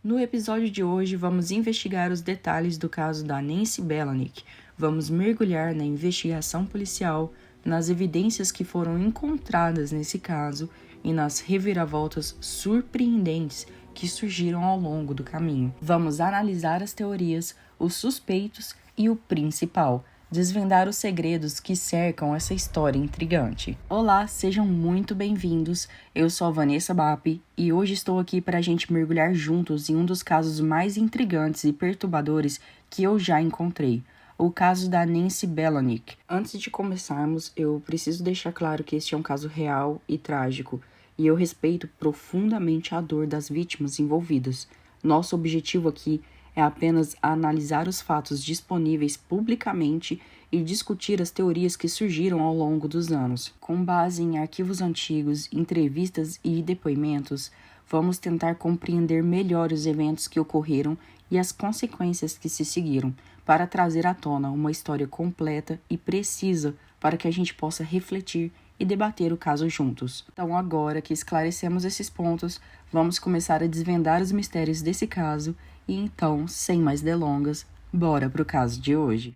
No episódio de hoje, vamos investigar os detalhes do caso da Nancy Belanik. Vamos mergulhar na investigação policial, nas evidências que foram encontradas nesse caso e nas reviravoltas surpreendentes que surgiram ao longo do caminho. Vamos analisar as teorias, os suspeitos e o principal, desvendar os segredos que cercam essa história intrigante. Olá, sejam muito bem-vindos. Eu sou a Vanessa Bap e hoje estou aqui para a gente mergulhar juntos em um dos casos mais intrigantes e perturbadores que eu já encontrei. O caso da Nancy Belanik. Antes de começarmos, eu preciso deixar claro que este é um caso real e trágico, e eu respeito profundamente a dor das vítimas envolvidas. Nosso objetivo aqui é apenas analisar os fatos disponíveis publicamente e discutir as teorias que surgiram ao longo dos anos. Com base em arquivos antigos, entrevistas e depoimentos, vamos tentar compreender melhor os eventos que ocorreram e as consequências que se seguiram, para trazer à tona uma história completa e precisa para que a gente possa refletir e debater o caso juntos. Então, agora que esclarecemos esses pontos, vamos começar a desvendar os mistérios desse caso. E então, sem mais delongas, bora pro caso de hoje.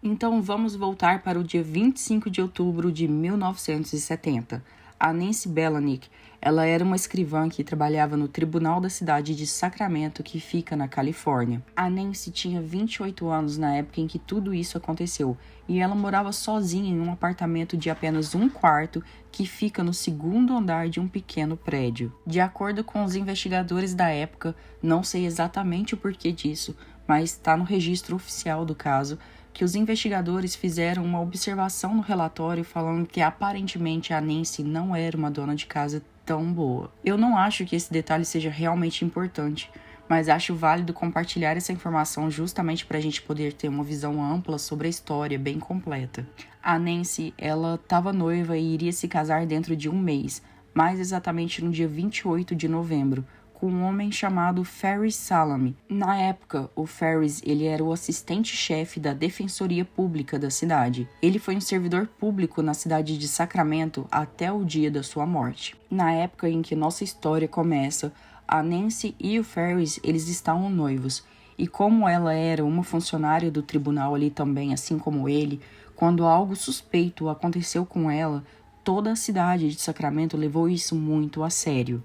Então, vamos voltar para o dia 25 de outubro de 1970. A Nancy Belanik, ela era uma escrivã que trabalhava no tribunal da cidade de Sacramento, que fica na Califórnia. A Nancy tinha 28 anos na época em que tudo isso aconteceu, e ela morava sozinha em um apartamento de apenas um quarto que fica no segundo andar de um pequeno prédio. De acordo com os investigadores da época, não sei exatamente o porquê disso, mas está no registro oficial do caso, que os investigadores fizeram uma observação no relatório falando que aparentemente a Nancy não era uma dona de casa tão boa. Eu não acho que esse detalhe seja realmente importante, mas acho válido compartilhar essa informação justamente para a gente poder ter uma visão ampla sobre a história bem completa. A Nancy, ela estava noiva e iria se casar dentro de um mês, mais exatamente no dia 28 de novembro, com um homem chamado Ferris Salami. Na época, o Ferris ele era o assistente-chefe da Defensoria Pública da cidade. Ele foi um servidor público na cidade de Sacramento até o dia da sua morte. Na época em que nossa história começa, a Nancy e o Ferris eles estavam noivos. E como ela era uma funcionária do tribunal ali também, assim como ele, quando algo suspeito aconteceu com ela, toda a cidade de Sacramento levou isso muito a sério.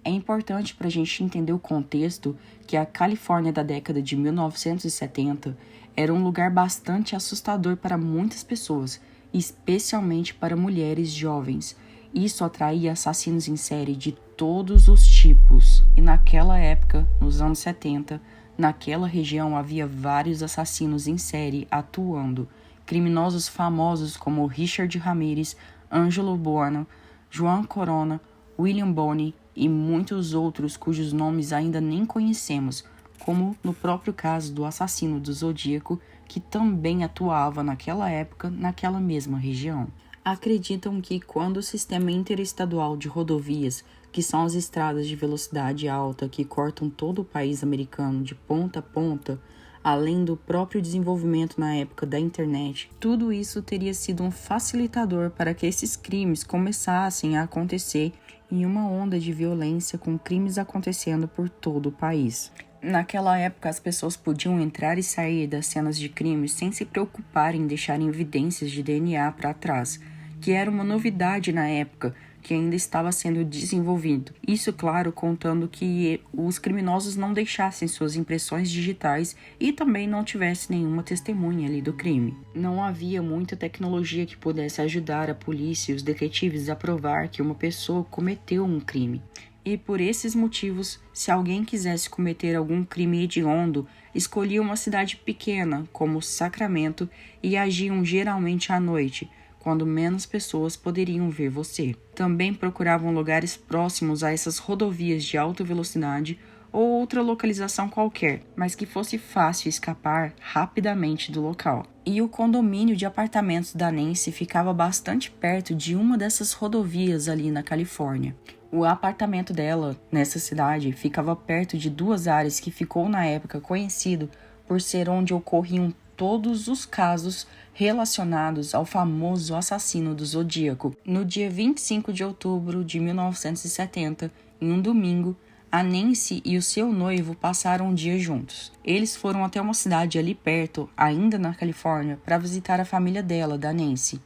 É importante para a gente entender o contexto que a Califórnia da década de 1970 era um lugar bastante assustador para muitas pessoas, especialmente para mulheres jovens. Isso atraía assassinos em série de todos os tipos. E naquela época, nos anos 70, naquela região havia vários assassinos em série atuando. Criminosos famosos como Richard Ramirez, Angelo Buono, Joan Corona, William Bonney e muitos outros cujos nomes ainda nem conhecemos, como no próprio caso do assassino do Zodíaco, que também atuava naquela época naquela mesma região. Acreditam que quando o sistema interestadual de rodovias, que são as estradas de velocidade alta que cortam todo o país americano de ponta a ponta, além do próprio desenvolvimento na época da internet, tudo isso teria sido um facilitador para que esses crimes começassem a acontecer em uma onda de violência com crimes acontecendo por todo o país. Naquela época, as pessoas podiam entrar e sair das cenas de crimes sem se preocupar em deixar evidências de DNA para trás, que era uma novidade na época, que ainda estava sendo desenvolvido. Isso, claro, contando que os criminosos não deixassem suas impressões digitais e também não tivesse nenhuma testemunha ali do crime. Não havia muita tecnologia que pudesse ajudar a polícia e os detetives a provar que uma pessoa cometeu um crime. E por esses motivos, se alguém quisesse cometer algum crime hediondo, escolhia uma cidade pequena, como Sacramento, e agiam geralmente à noite, quando menos pessoas poderiam ver você. Também procuravam lugares próximos a essas rodovias de alta velocidade ou outra localização qualquer, mas que fosse fácil escapar rapidamente do local. E o condomínio de apartamentos da Nancy ficava bastante perto de uma dessas rodovias ali na Califórnia. O apartamento dela, nessa cidade, ficava perto de duas áreas que ficou na época conhecido por ser onde ocorriam todos os casos relacionados ao famoso assassino do Zodíaco. No dia 25 de outubro de 1970, em um domingo, a Nancy e o seu noivo passaram um dia juntos. Eles foram até uma cidade ali perto, ainda na Califórnia, para visitar a família dela, da Nancy.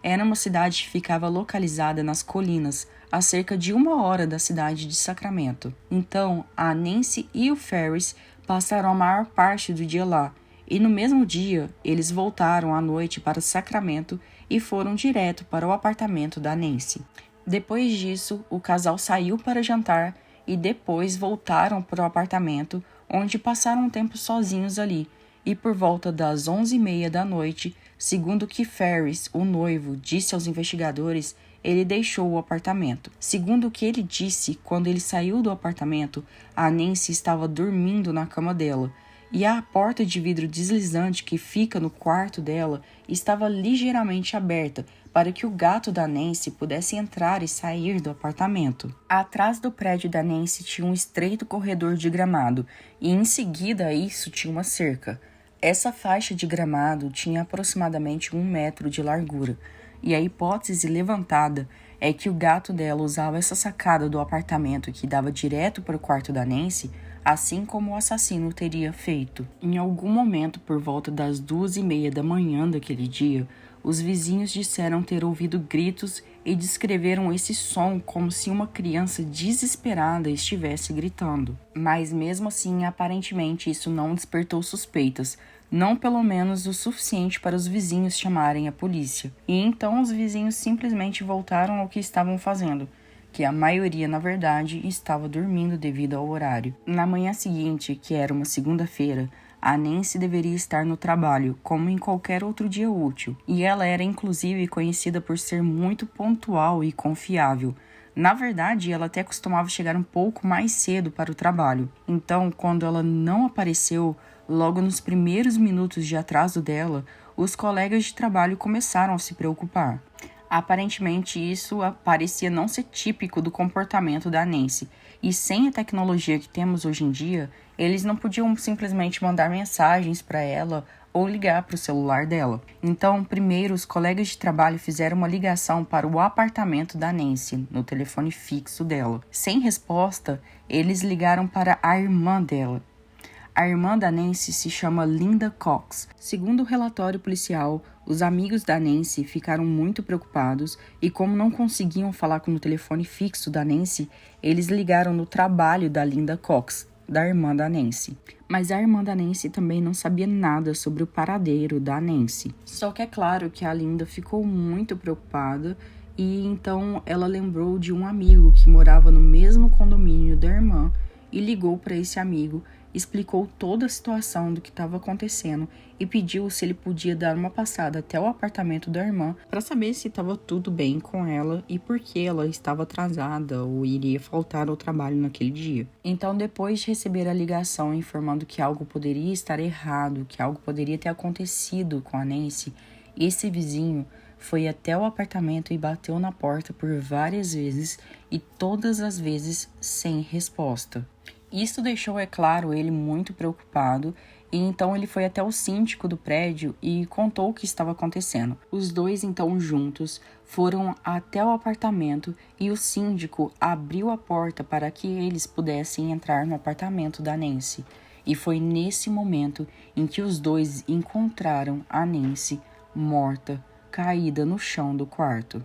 Era uma cidade que ficava localizada nas colinas, a cerca de 1 hora da cidade de Sacramento. Então, a Nancy e o Ferris passaram a maior parte do dia lá, e no mesmo dia, eles voltaram à noite para Sacramento e foram direto para o apartamento da Nancy. Depois disso, o casal saiu para jantar e depois voltaram para o apartamento, onde passaram um tempo sozinhos ali, e por volta das 11h30 da noite, segundo que Ferris, o noivo, disse aos investigadores, ele deixou o apartamento. Segundo o que ele disse, quando ele saiu do apartamento, a Nancy estava dormindo na cama dela, e a porta de vidro deslizante que fica no quarto dela estava ligeiramente aberta para que o gato da Nancy pudesse entrar e sair do apartamento. Atrás do prédio da Nancy tinha um estreito corredor de gramado e em seguida a isso tinha uma cerca. Essa faixa de gramado tinha aproximadamente 1 metro de largura e a hipótese levantada é que o gato dela usava essa sacada do apartamento que dava direto para o quarto da Nancy, assim como o assassino teria feito. Em algum momento, por volta das 2h30 da manhã daquele dia, os vizinhos disseram ter ouvido gritos e descreveram esse som como se uma criança desesperada estivesse gritando. Mas mesmo assim, aparentemente isso não despertou suspeitas, não pelo menos o suficiente para os vizinhos chamarem a polícia. E então os vizinhos simplesmente voltaram ao que estavam fazendo, que a maioria, na verdade, estava dormindo devido ao horário. Na manhã seguinte, que era uma segunda-feira, a Nancy deveria estar no trabalho, como em qualquer outro dia útil, e ela era inclusive conhecida por ser muito pontual e confiável. Na verdade, ela até costumava chegar um pouco mais cedo para o trabalho. Então, quando ela não apareceu, logo nos primeiros minutos de atraso dela, os colegas de trabalho começaram a se preocupar. Aparentemente, isso parecia não ser típico do comportamento da Nancy, e sem a tecnologia que temos hoje em dia, eles não podiam simplesmente mandar mensagens para ela ou ligar para o celular dela. Então, primeiro, os colegas de trabalho fizeram uma ligação para o apartamento da Nancy, no telefone fixo dela. Sem resposta, eles ligaram para a irmã dela. A irmã da Nancy se chama Linda Cox. Segundo o relatório policial, os amigos da Nancy ficaram muito preocupados e, como não conseguiam falar com o telefone fixo da Nancy, eles ligaram no trabalho da Linda Cox, da irmã da Nancy. Mas a irmã da Nancy também não sabia nada sobre o paradeiro da Nancy. Só que é claro que a Linda ficou muito preocupada e então ela lembrou de um amigo que morava no mesmo condomínio da irmã e ligou para esse amigo, explicou toda a situação do que estava acontecendo e pediu se ele podia dar uma passada até o apartamento da irmã para saber se estava tudo bem com ela e por que ela estava atrasada ou iria faltar ao trabalho naquele dia. Então, depois de receber a ligação informando que algo poderia estar errado, que algo poderia ter acontecido com a Nancy, esse vizinho foi até o apartamento e bateu na porta por várias vezes e todas as vezes sem resposta. Isso deixou, é claro, ele muito preocupado e então ele foi até o síndico do prédio e contou o que estava acontecendo. Os dois, então, juntos, foram até o apartamento e o síndico abriu a porta para que eles pudessem entrar no apartamento da Nancy. E foi nesse momento em que os dois encontraram a Nancy morta, caída no chão do quarto.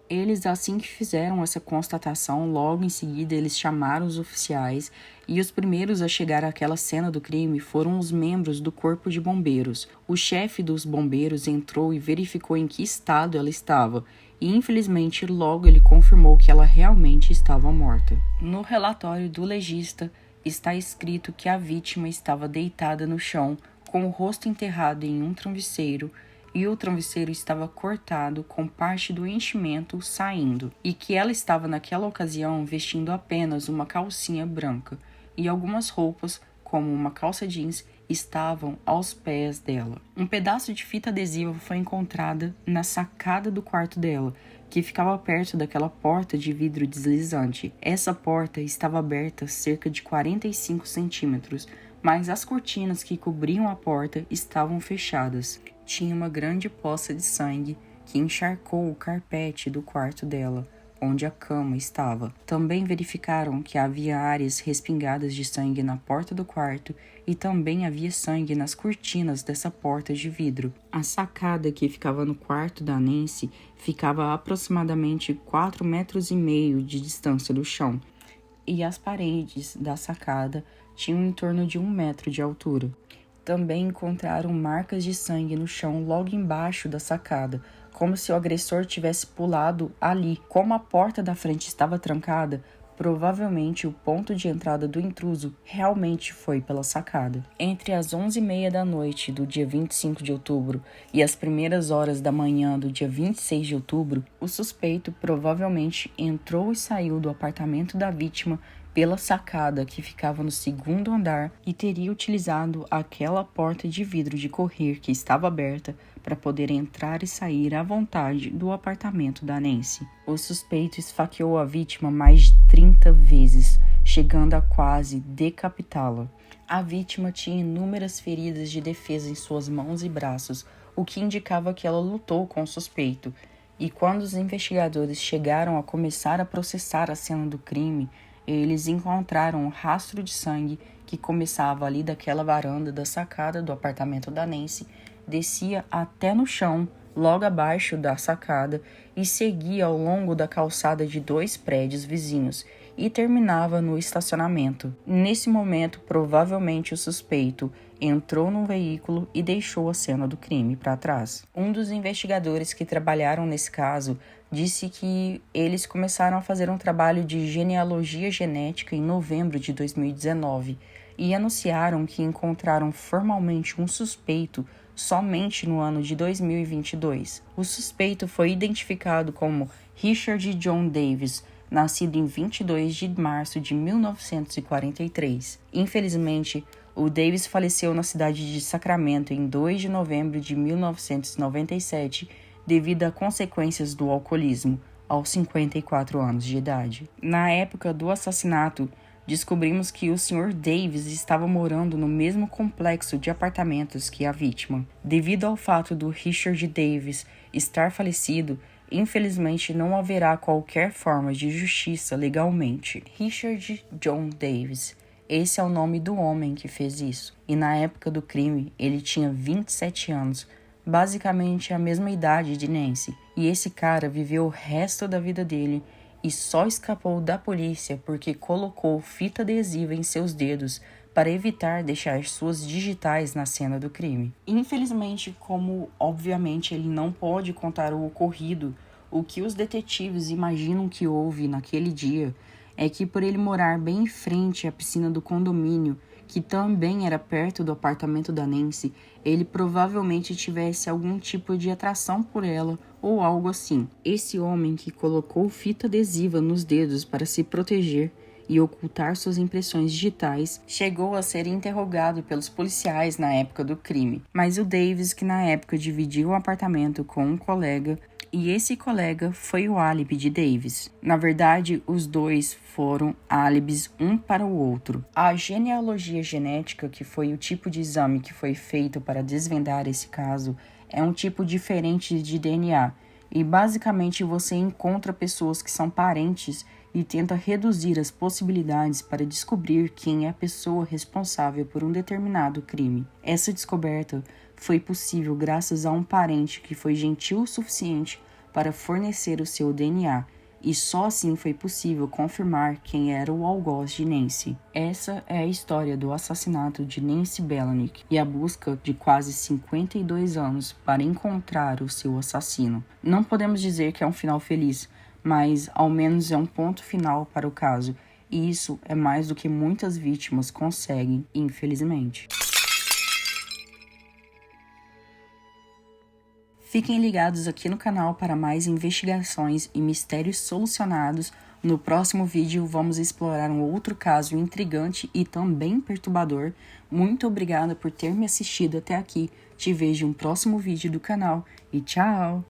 Eles, assim que fizeram essa constatação, logo em seguida eles chamaram os oficiais e os primeiros a chegar àquela cena do crime foram os membros do corpo de bombeiros. O chefe dos bombeiros entrou e verificou em que estado ela estava e, infelizmente, logo ele confirmou que ela realmente estava morta. No relatório do legista está escrito que a vítima estava deitada no chão com o rosto enterrado em um travesseiro e o travesseiro estava cortado com parte do enchimento saindo, e que ela estava naquela ocasião vestindo apenas uma calcinha branca, e algumas roupas, como uma calça jeans, estavam aos pés dela. Um pedaço de fita adesiva foi encontrada na sacada do quarto dela, que ficava perto daquela porta de vidro deslizante. Essa porta estava aberta cerca de 45 centímetros, mas as cortinas que cobriam a porta estavam fechadas. Tinha uma grande poça de sangue que encharcou o carpete do quarto dela, onde a cama estava. Também verificaram que havia áreas respingadas de sangue na porta do quarto e também havia sangue nas cortinas dessa porta de vidro. A sacada que ficava no quarto da Nancy ficava a aproximadamente 4,5 metros de distância do chão, e as paredes da sacada tinham em torno de 1 metro de altura. Também encontraram marcas de sangue no chão logo embaixo da sacada, como se o agressor tivesse pulado ali. Como a porta da frente estava trancada, provavelmente o ponto de entrada do intruso realmente foi pela sacada. Entre as 11h30 da noite do dia 25 de outubro e as primeiras horas da manhã do dia 26 de outubro, o suspeito provavelmente entrou e saiu do apartamento da vítima pela sacada que ficava no segundo andar e teria utilizado aquela porta de vidro de correr que estava aberta para poder entrar e sair à vontade do apartamento da Nancy. O suspeito esfaqueou a vítima mais de 30 vezes, chegando a quase decapitá-la. A vítima tinha inúmeras feridas de defesa em suas mãos e braços, o que indicava que ela lutou com o suspeito. E quando os investigadores chegaram a começar a processar a cena do crime, eles encontraram um rastro de sangue que começava ali daquela varanda da sacada do apartamento da Nancy, descia até no chão, logo abaixo da sacada, e seguia ao longo da calçada de 2 prédios vizinhos e terminava no estacionamento. Nesse momento, provavelmente o suspeito entrou no veículo e deixou a cena do crime para trás. Um dos investigadores que trabalharam nesse caso disse que eles começaram a fazer um trabalho de genealogia genética em novembro de 2019 e anunciaram que encontraram formalmente um suspeito somente no ano de 2022. O suspeito foi identificado como Richard John Davis, nascido em 22 de março de 1943. Infelizmente, o Davis faleceu na cidade de Sacramento em 2 de novembro de 1997 devido a consequências do alcoolismo, aos 54 anos de idade. Na época do assassinato, descobrimos que o Sr. Davis estava morando no mesmo complexo de apartamentos que a vítima. Devido ao fato do Richard Davis estar falecido, infelizmente não haverá qualquer forma de justiça legalmente. Richard John Davis. Esse é o nome do homem que fez isso. E na época do crime, ele tinha 27 anos, basicamente a mesma idade de Nancy. E esse cara viveu o resto da vida dele e só escapou da polícia porque colocou fita adesiva em seus dedos para evitar deixar suas digitais na cena do crime. Infelizmente, como obviamente ele não pode contar o ocorrido, o que os detetives imaginam que houve naquele dia é que por ele morar bem em frente à piscina do condomínio, que também era perto do apartamento da Nancy, ele provavelmente tivesse algum tipo de atração por ela ou algo assim. Esse homem que colocou fita adesiva nos dedos para se proteger e ocultar suas impressões digitais chegou a ser interrogado pelos policiais na época do crime. Mas o Davis, que na época dividia um apartamento com um colega, e esse colega foi o álibi de Davis. Na verdade, os dois foram álibis um para o outro. A genealogia genética, que foi o tipo de exame que foi feito para desvendar esse caso, é um tipo diferente de DNA. E basicamente você encontra pessoas que são parentes e tenta reduzir as possibilidades para descobrir quem é a pessoa responsável por um determinado crime. Essa descoberta foi possível graças a um parente que foi gentil o suficiente para fornecer o seu DNA, e só assim foi possível confirmar quem era o algoz de Nancy. Essa é a história do assassinato de Nancy Belanik e a busca de quase 52 anos para encontrar o seu assassino. Não podemos dizer que é um final feliz, mas ao menos é um ponto final para o caso, e isso é mais do que muitas vítimas conseguem, infelizmente. Fiquem ligados aqui no canal para mais investigações e mistérios solucionados. No próximo vídeo vamos explorar um outro caso intrigante e também perturbador. Muito obrigada por ter me assistido até aqui. Te vejo em um próximo vídeo do canal e tchau!